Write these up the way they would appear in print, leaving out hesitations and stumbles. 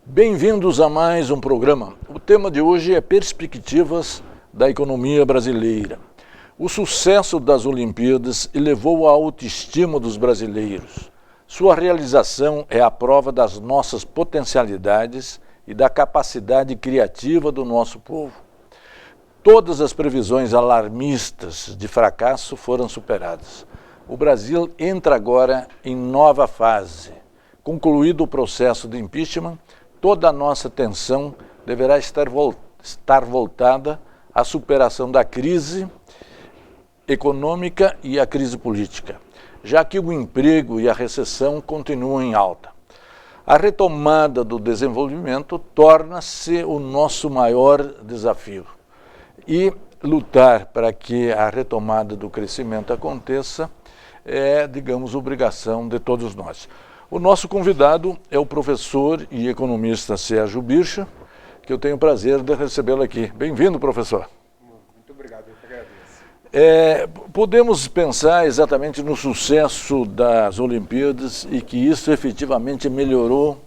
Bem-vindos a mais um programa. O tema de hoje é perspectivas da economia brasileira. O sucesso das Olimpíadas elevou a autoestima dos brasileiros. Sua realização é a prova das nossas potencialidades e da capacidade criativa do nosso povo. Todas as previsões alarmistas de fracasso foram superadas. O Brasil entra agora em nova fase. Concluído o processo de impeachment, toda a nossa atenção deverá estar voltada à superação da crise econômica e à crise política, já que o emprego e a recessão continuam em alta. A retomada do desenvolvimento torna-se o nosso maior desafio e lutar para que a retomada do crescimento aconteça é, digamos, obrigação de todos nós. O nosso convidado é o professor e economista Sérgio Bircher, que eu tenho o prazer de recebê-lo aqui. Bem-vindo, professor. Muito obrigado, eu que agradeço. Podemos pensar exatamente no sucesso das Olimpíadas e que isso efetivamente melhorou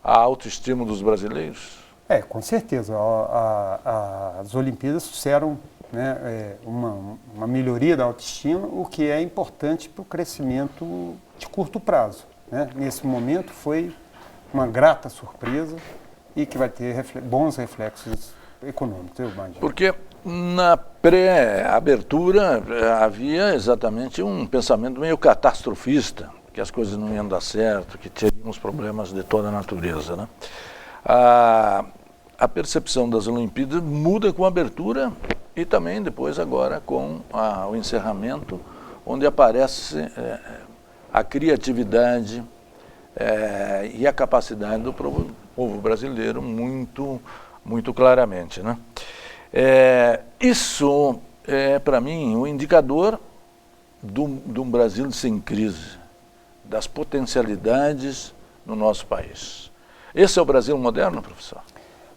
a autoestima dos brasileiros? Com certeza. As Olimpíadas trouxeram, né, uma melhoria da autoestima, o que é importante para o crescimento de curto prazo. Né? Nesse momento foi uma grata surpresa e que vai ter bons reflexos econômicos, eu imagino. Porque na pré-abertura havia exatamente um pensamento meio catastrofista, que as coisas não iam dar certo, que teríamos problemas de toda a natureza. Né? A percepção das Olimpíadas muda com a abertura e também depois agora com o encerramento, onde aparece a criatividade e a capacidade do povo brasileiro muito claramente. Né? Isso é, para mim, um indicador de um Brasil sem crise, das potencialidades no nosso país. Esse é o Brasil moderno, professor?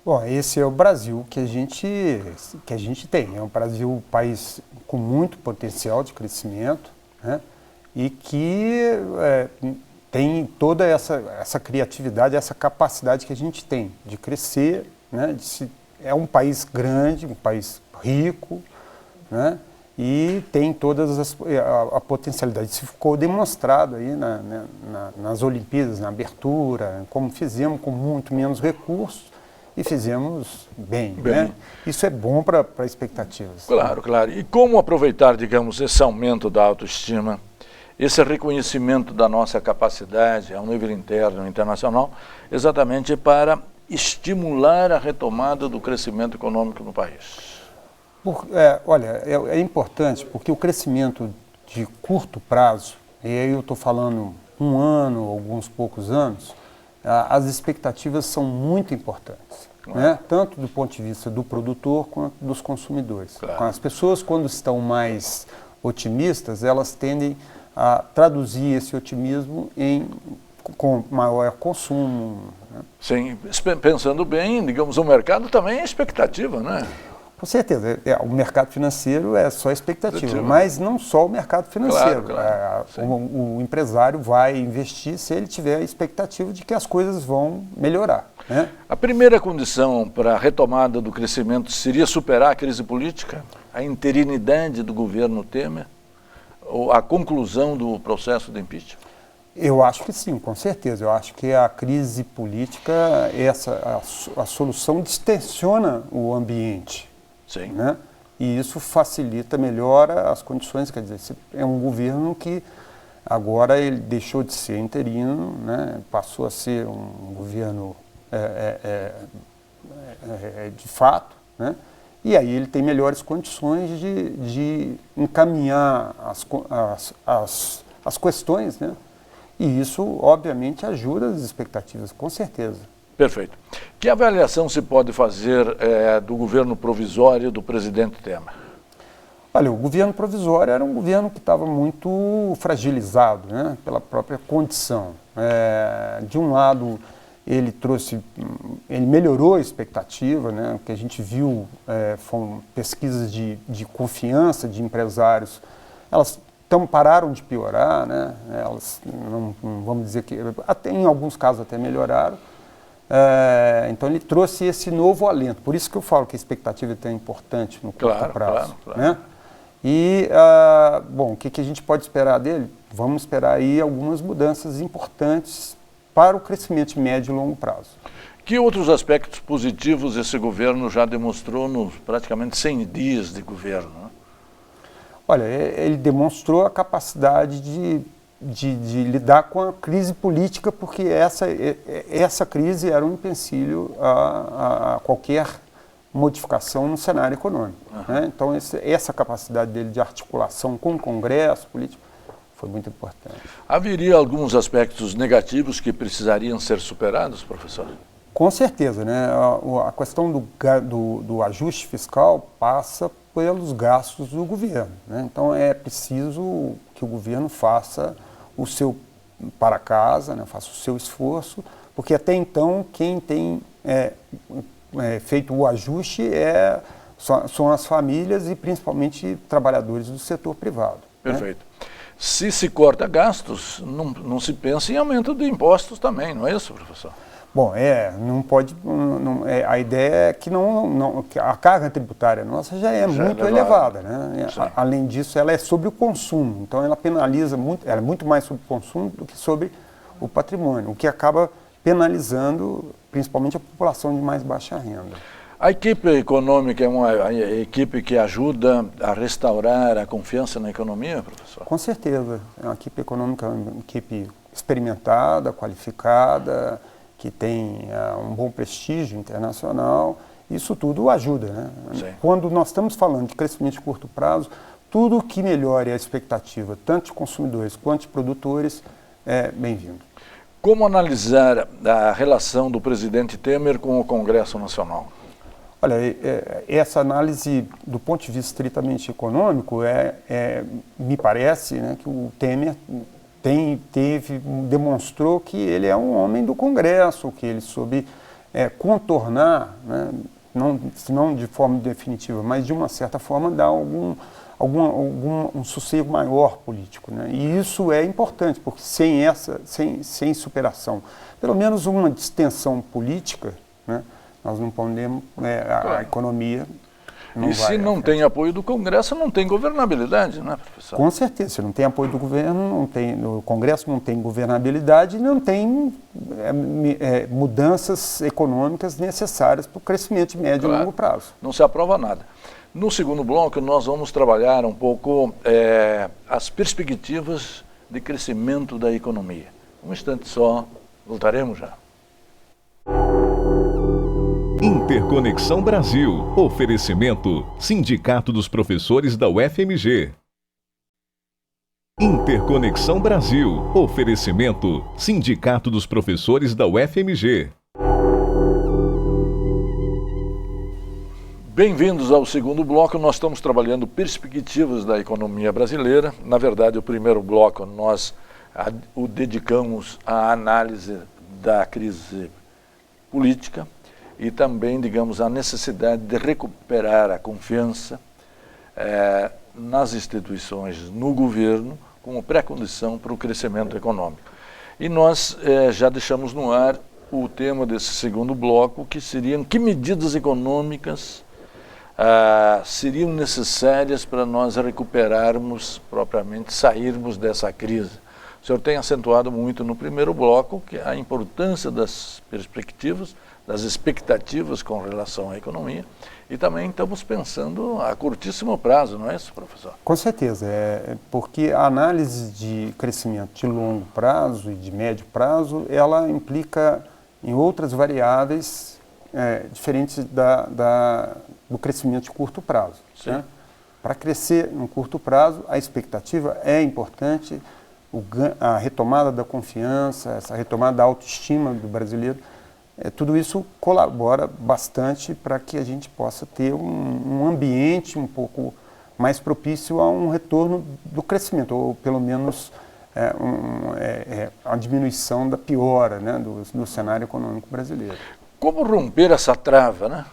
Bom, esse é o Brasil que a gente tem. É um Brasil, um país com muito potencial de crescimento, né? E que tem toda essa criatividade, essa capacidade que a gente tem de crescer, né? É um país grande, um país rico, né? E tem todas a potencialidade. Isso ficou demonstrado aí nas Olimpíadas, na abertura, como fizemos com muito menos recursos e fizemos bem. Né? Isso é bom para expectativas. Claro, claro. E como aproveitar, digamos, esse aumento da autoestima, esse reconhecimento da nossa capacidade ao nível interno e internacional, exatamente para estimular a retomada do crescimento econômico no país? Olha, é importante porque o crescimento de curto prazo, e aí eu estou falando um ano, alguns poucos anos, as expectativas são muito importantes, claro. Né? Tanto do ponto de vista do produtor quanto dos consumidores. Claro. As pessoas, quando estão mais otimistas, elas tendem a traduzir esse otimismo com maior consumo. Né? Sim, pensando bem, digamos, o mercado também é expectativa, né? Com certeza, o mercado financeiro é só expectativa, mas não só o mercado financeiro. Claro. O empresário vai investir se ele tiver a expectativa de que as coisas vão melhorar. Né? A primeira condição para a retomada do crescimento seria superar a crise política, a interinidade do governo Temer, ou a conclusão do processo de impeachment? Eu acho que sim, com certeza. Eu acho que a crise política, a solução distensiona o ambiente. Sim. Né? E isso facilita, melhora as condições. Quer dizer, é um governo que agora ele deixou de ser interino, né? Passou a ser um governo de fato, né? E aí ele tem melhores condições de encaminhar as questões, né? E isso, obviamente, ajuda as expectativas, com certeza. Perfeito. Que avaliação se pode fazer do governo provisório do presidente Temer? Olha, o governo provisório era um governo que estava muito fragilizado, né, pela própria condição. De um lado, ele melhorou a expectativa, né, o que a gente viu foram pesquisas de confiança de empresários, elas pararam de piorar, né, elas não vamos dizer que, até, em alguns casos até melhoraram. Então ele trouxe esse novo alento. Por isso que eu falo que a expectativa é tão importante no curto prazo. Claro. Né? E, bom, o que a gente pode esperar dele? Vamos esperar aí algumas mudanças importantes para o crescimento de médio e longo prazo. Que outros aspectos positivos esse governo já demonstrou nos praticamente 100 dias de governo? Né? Olha, ele demonstrou a capacidade de lidar com a crise política, porque essa crise era um empecilho a qualquer modificação no cenário econômico. Né? Então, essa capacidade dele de articulação com o Congresso político foi muito importante. Haveria alguns aspectos negativos que precisariam ser superados, professor? Com certeza, né? A questão do ajuste fiscal passa pelos gastos do governo. Né? Então é preciso que o governo faça o seu para casa, né? Faça o seu esforço, porque até então quem tem feito o ajuste são as famílias e principalmente trabalhadores do setor privado. Perfeito. Né? Se corta gastos, não se pensa em aumento de impostos também, não é isso, professor? Bom, não pode. A ideia é que que a carga tributária nossa já é muito elevada, né? Além disso, ela é sobre o consumo. Então, ela penaliza muito, ela é muito mais sobre o consumo do que sobre o patrimônio, o que acaba penalizando principalmente a população de mais baixa renda. A equipe econômica é uma equipe que ajuda a restaurar a confiança na economia, professor? Com certeza. A equipe econômica é uma equipe experimentada, qualificada, que tem um bom prestígio internacional, isso tudo ajuda. Né? Quando nós estamos falando de crescimento de curto prazo, tudo que melhore a expectativa, tanto de consumidores quanto de produtores, é bem-vindo. Como analisar a relação do presidente Temer com o Congresso Nacional? Olha, essa análise do ponto de vista estritamente econômico, me parece, né, que o Temer demonstrou que ele é um homem do Congresso, que ele soube contornar, né, não de forma definitiva, mas de uma certa forma dar um sossego maior político. Né? E isso é importante, porque sem superação, pelo menos uma distensão política, né, nós não podemos, a economia... E se não tem apoio do Congresso, não tem governabilidade, não é, professor? Com certeza, se não tem apoio do governo, o Congresso não tem governabilidade e não tem mudanças econômicas necessárias para o crescimento de médio e longo prazo. Não se aprova nada. No segundo bloco, nós vamos trabalhar um pouco as perspectivas de crescimento da economia. Um instante só, voltaremos já. Interconexão Brasil. Oferecimento: Sindicato dos Professores da UFMG. Interconexão Brasil. Oferecimento: Sindicato dos Professores da UFMG. Bem-vindos ao segundo bloco. Nós estamos trabalhando perspectivas da economia brasileira. Na verdade, o primeiro bloco nós o dedicamos à análise da crise política e também, digamos, a necessidade de recuperar a confiança nas instituições, no governo, como pré-condição para o crescimento econômico. E nós já deixamos no ar o tema desse segundo bloco, que seriam que medidas econômicas seriam necessárias para nós recuperarmos, propriamente, sairmos dessa crise. O senhor tem acentuado muito no primeiro bloco que a importância das perspectivas, das expectativas com relação à economia, e também estamos pensando a curtíssimo prazo, não é isso, professor? Com certeza, porque a análise de crescimento de longo prazo e de médio prazo, ela implica em outras variáveis diferentes do crescimento de curto prazo. Né? Para crescer no curto prazo, a expectativa é importante, a retomada da confiança, essa retomada da autoestima do brasileiro, tudo isso colabora bastante para que a gente possa ter um ambiente um pouco mais propício a um retorno do crescimento, ou pelo menos a diminuição da piora, né, do cenário econômico brasileiro. Como romper essa trava, né?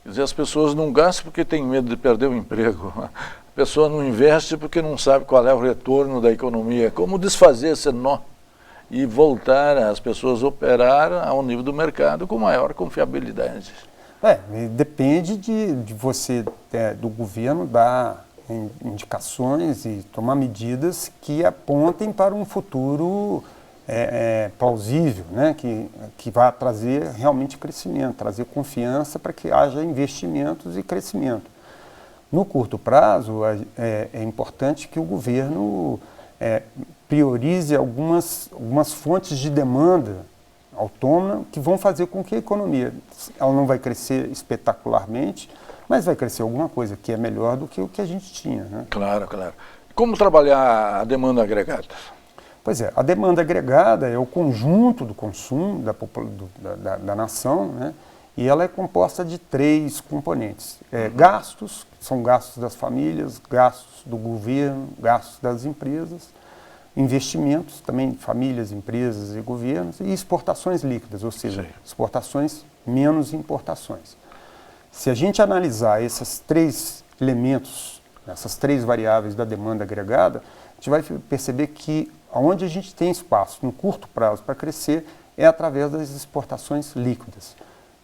Quer dizer, as pessoas não gastam porque têm medo de perder o emprego. A pessoa não investe porque não sabe qual é o retorno da economia. Como desfazer esse nó e voltar as pessoas a operar ao nível do mercado com maior confiabilidade. Depende de você, do governo, dar indicações e tomar medidas que apontem para um futuro plausível, né? Que vai trazer realmente crescimento, trazer confiança para que haja investimentos e crescimento. No curto prazo, é importante que o governo priorize algumas fontes de demanda autônoma que vão fazer com que a economia, ela não vai crescer espetacularmente, mas vai crescer alguma coisa que é melhor do que o que a gente tinha, né? Claro, claro. Como trabalhar a demanda agregada? Pois é, a demanda agregada é o conjunto do consumo da nação, né? E ela é composta de 3 componentes. Gastos, são gastos das famílias, gastos do governo, gastos das empresas, investimentos, também famílias, empresas e governos, e exportações líquidas, ou seja, exportações menos importações. Se a gente analisar esses 3 elementos, essas 3 variáveis da demanda agregada, a gente vai perceber que onde a gente tem espaço no curto prazo para crescer é através das exportações líquidas.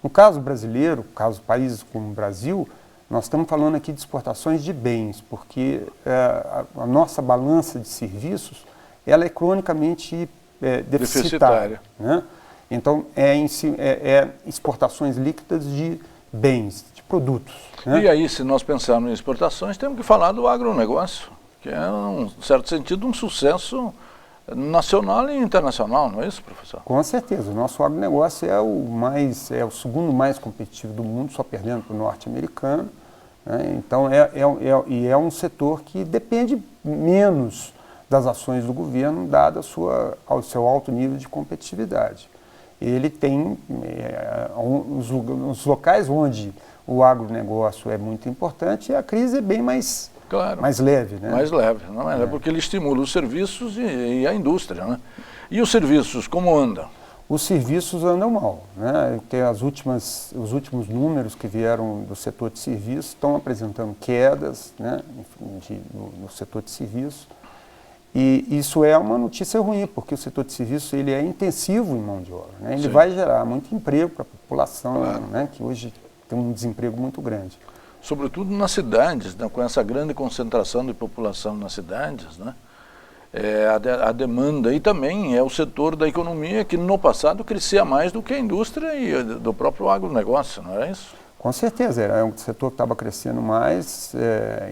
No caso brasileiro, caso países como o Brasil, nós estamos falando aqui de exportações de bens, porque a nossa balança de serviços ela é cronicamente deficitária, né? Então, exportações líquidas de bens, de produtos, né? E aí, se nós pensarmos em exportações, temos que falar do agronegócio, que é, em certo sentido, um sucesso nacional e internacional, não é isso, professor? Com certeza. O nosso agronegócio é o segundo mais competitivo do mundo, só perdendo para o norte-americano, né? Então, é um setor que depende menos das ações do governo, dado ao seu alto nível de competitividade. Ele tem os locais onde o agronegócio é muito importante e a crise é bem mais leve, né? Mais leve, não é? Porque ele estimula os serviços e a indústria, né? E os serviços, como andam? Os serviços andam mal, né? Os últimos números que vieram do setor de serviços estão apresentando quedas, né, no setor de serviços. E isso é uma notícia ruim, porque o setor de serviços ele é intensivo em mão de obra, né? Ele vai gerar muito emprego para a população, né, que hoje tem um desemprego muito grande. Sobretudo nas cidades, né, com essa grande concentração de população nas cidades, né? A demanda, e também é o setor da economia que no passado crescia mais do que a indústria e do próprio agronegócio, não é isso? Com certeza, era um setor que estava crescendo mais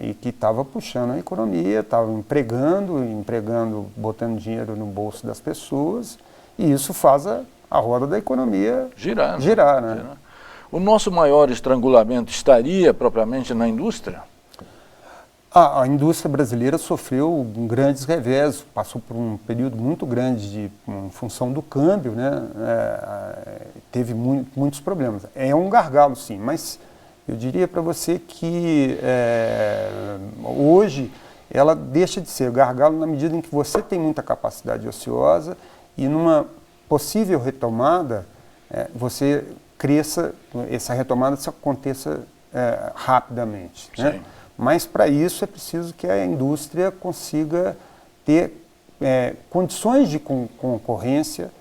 e que estava puxando a economia, estava empregando, botando dinheiro no bolso das pessoas, e isso faz a roda da economia girar, né? O nosso maior estrangulamento estaria propriamente na indústria? A indústria brasileira sofreu grandes revés, passou por um período muito grande em função do câmbio, né? Teve muitos problemas. É um gargalo, sim, mas eu diria para você que hoje ela deixa de ser gargalo na medida em que você tem muita capacidade ociosa e numa possível retomada, você cresça, essa retomada se aconteça rapidamente, né? Mas para isso é preciso que a indústria consiga ter condições de concorrência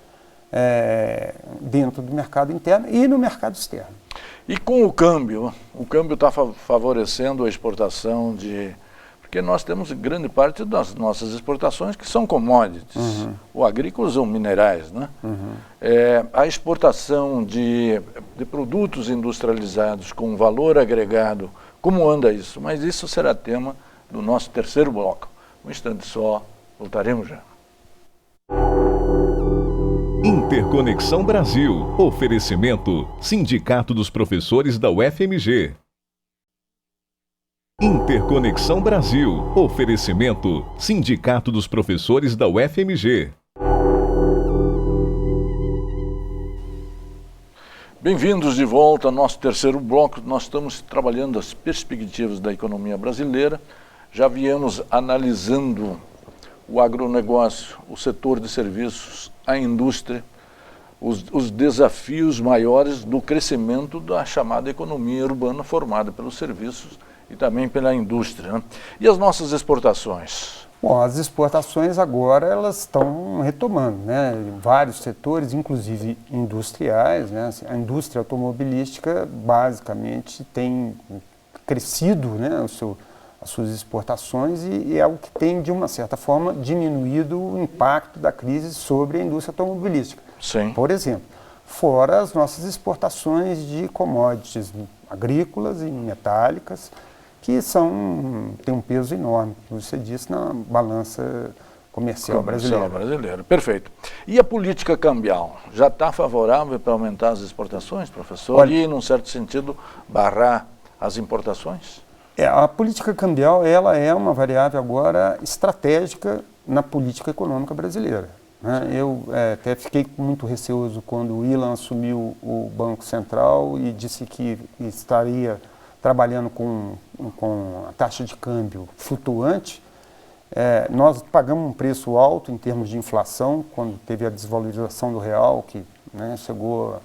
dentro do mercado interno e no mercado externo. E com o câmbio está favorecendo a exportação porque nós temos grande parte das nossas exportações que são commodities, ou agrícolas ou minerais, né? A exportação de produtos industrializados com valor agregado, como anda isso? Mas isso será tema do nosso terceiro bloco. Um instante só, voltaremos já. Interconexão Brasil. Oferecimento: Sindicato dos Professores da UFMG. Interconexão Brasil. Oferecimento: Sindicato dos Professores da UFMG. Bem-vindos de volta ao nosso terceiro bloco. Nós estamos trabalhando as perspectivas da economia brasileira. Já viemos analisando o agronegócio, o setor de serviços, a indústria, os desafios maiores do crescimento da chamada economia urbana formada pelos serviços e também pela indústria, né? E as nossas exportações? Bom, as exportações agora elas estão retomando, né? Em vários setores, inclusive industriais, né? A indústria automobilística basicamente tem crescido, né? As suas exportações e é o que tem, de uma certa forma, diminuído o impacto da crise sobre a indústria automobilística. Sim. Por exemplo, fora as nossas exportações de commodities agrícolas e metálicas, que têm um peso enorme, como você disse, na balança comercial brasileira. Perfeito. E a política cambial? Já está favorável para aumentar as exportações, professor? Olha, e, num certo sentido, barrar as importações? A política cambial ela é uma variável agora estratégica na política econômica brasileira, né? Eu até fiquei muito receoso quando o Ilan assumiu o Banco Central e disse que estaria trabalhando com a taxa de câmbio flutuante. Nós pagamos um preço alto em termos de inflação, quando teve a desvalorização do real, que, né, chegou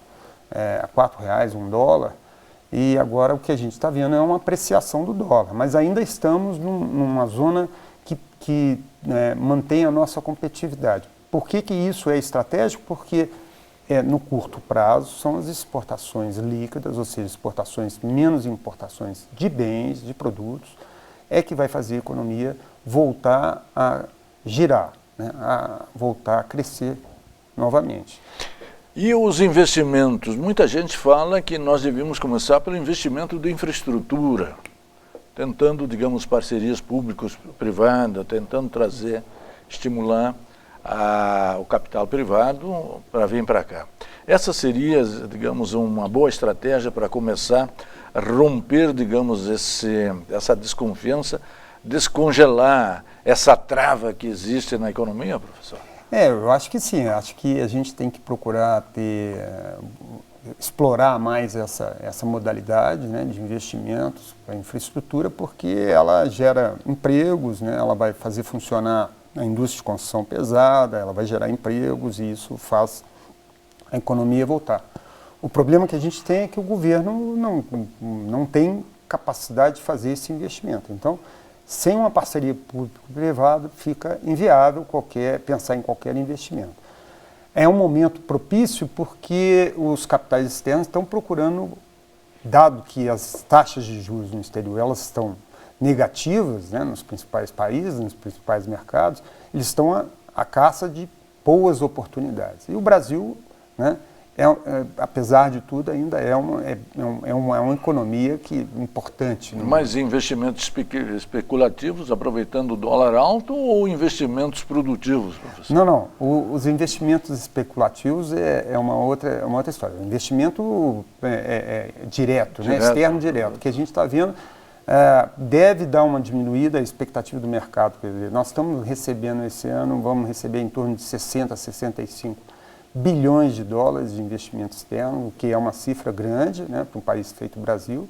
a R$4 um dólar, e agora o que a gente está vendo é uma apreciação do dólar, mas ainda estamos numa zona que mantém a nossa competitividade. Por que isso é estratégico? Porque no curto prazo são as exportações líquidas, ou seja, exportações menos importações de bens, de produtos, que vai fazer a economia voltar a girar, né, a voltar a crescer novamente. E os investimentos? Muita gente fala que nós devíamos começar pelo investimento de infraestrutura, tentando, digamos, parcerias públicos-privadas, tentando estimular o capital privado para vir para cá. Essa seria, digamos, uma boa estratégia para começar a romper, digamos, essa desconfiança, descongelar essa trava que existe na economia, professor? Eu acho que sim. Acho que a gente tem que procurar explorar mais essa modalidade, né, de investimentos para infraestrutura, porque ela gera empregos, né, ela vai fazer funcionar a indústria de construção pesada, ela vai gerar empregos e isso faz a economia voltar. O problema que a gente tem é que o governo não tem capacidade de fazer esse investimento. Então, sem uma parceria público-privada, fica inviável pensar em qualquer investimento. É um momento propício porque os capitais externos estão procurando, dado que as taxas de juros no exterior elas estão negativas, né, nos principais países, nos principais mercados, eles estão à caça de boas oportunidades. E o Brasil, né, apesar de tudo, ainda é uma economia importante. Mas investimentos especulativos, aproveitando o dólar alto, ou investimentos produtivos, professor? Não. Os investimentos especulativos é uma outra história. O investimento direto, né, externo direto, que a gente está vendo, deve dar uma diminuída a expectativa do mercado. Quer dizer, nós estamos recebendo esse ano, vamos receber em torno de 60 a 65 bilhões de dólares de investimento externo, o que é uma cifra grande, né, para um país feito Brasil.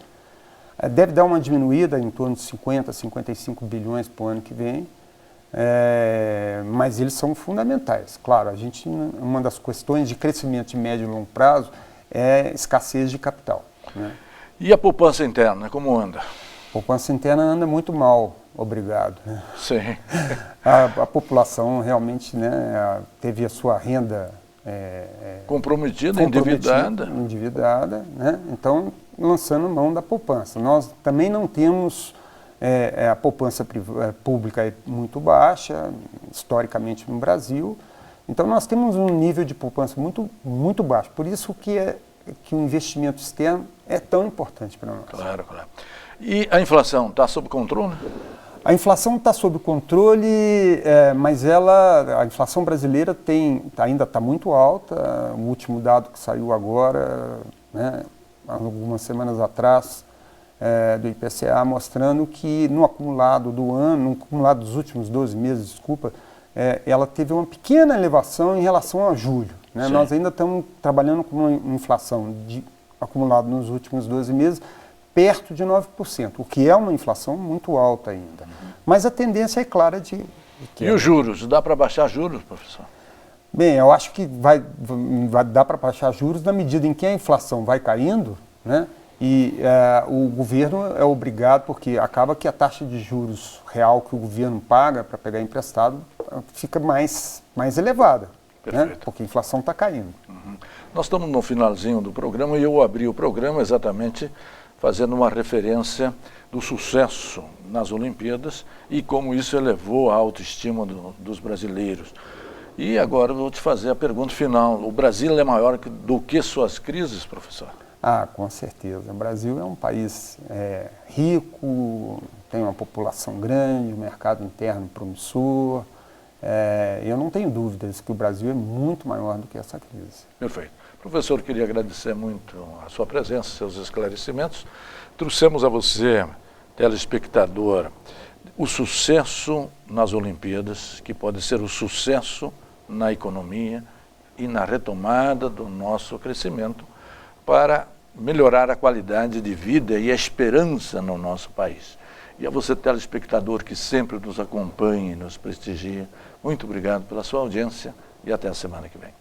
Deve dar uma diminuída em torno de 50 a 55 bilhões para o ano que vem, mas eles são fundamentais. Claro, uma das questões de crescimento de médio e longo prazo é escassez de capital, né? E a poupança interna, como anda? A poupança interna anda muito mal, obrigado, né? Sim. A população realmente, né, teve a sua renda comprometida, endividada, né? Então, lançando mão da poupança. Nós também não temos, a poupança pública é muito baixa, historicamente no Brasil, então nós temos um nível de poupança muito, muito baixo, por isso que o investimento externo é tão importante para nós. Claro. E a inflação está sob controle? A inflação está sob controle, mas a inflação brasileira ainda está muito alta. O último dado que saiu agora, né, algumas semanas atrás, do IPCA, mostrando que no acumulado do ano, no acumulado dos últimos 12 meses, ela teve uma pequena elevação em relação a julho, né? Nós ainda estamos trabalhando com uma inflação acumulada nos últimos 12 meses, perto de 9%, o que é uma inflação muito alta ainda. Mas a tendência é clara de que... E os juros? Dá para baixar juros, professor? Bem, eu acho que vai dar para baixar juros na medida em que a inflação vai caindo, né, E o governo é obrigado, porque acaba que a taxa de juros real que o governo paga para pegar emprestado fica mais elevada, né? Porque a inflação está caindo. Nós estamos no finalzinho do programa e eu abri o programa exatamente fazendo uma referência do sucesso nas Olimpíadas e como isso elevou a autoestima dos brasileiros. E agora eu vou te fazer a pergunta final. O Brasil é maior do que suas crises, professor? Ah, com certeza. O Brasil é um país rico, tem uma população grande, um mercado interno promissor. Eu não tenho dúvidas que o Brasil é muito maior do que essa crise. Perfeito. Professor, queria agradecer muito a sua presença, seus esclarecimentos. Trouxemos a você, telespectador, o sucesso nas Olimpíadas, que pode ser o sucesso na economia e na retomada do nosso crescimento para melhorar a qualidade de vida e a esperança no nosso país. E a você, telespectador, que sempre nos acompanha e nos prestigia, muito obrigado pela sua audiência e até a semana que vem.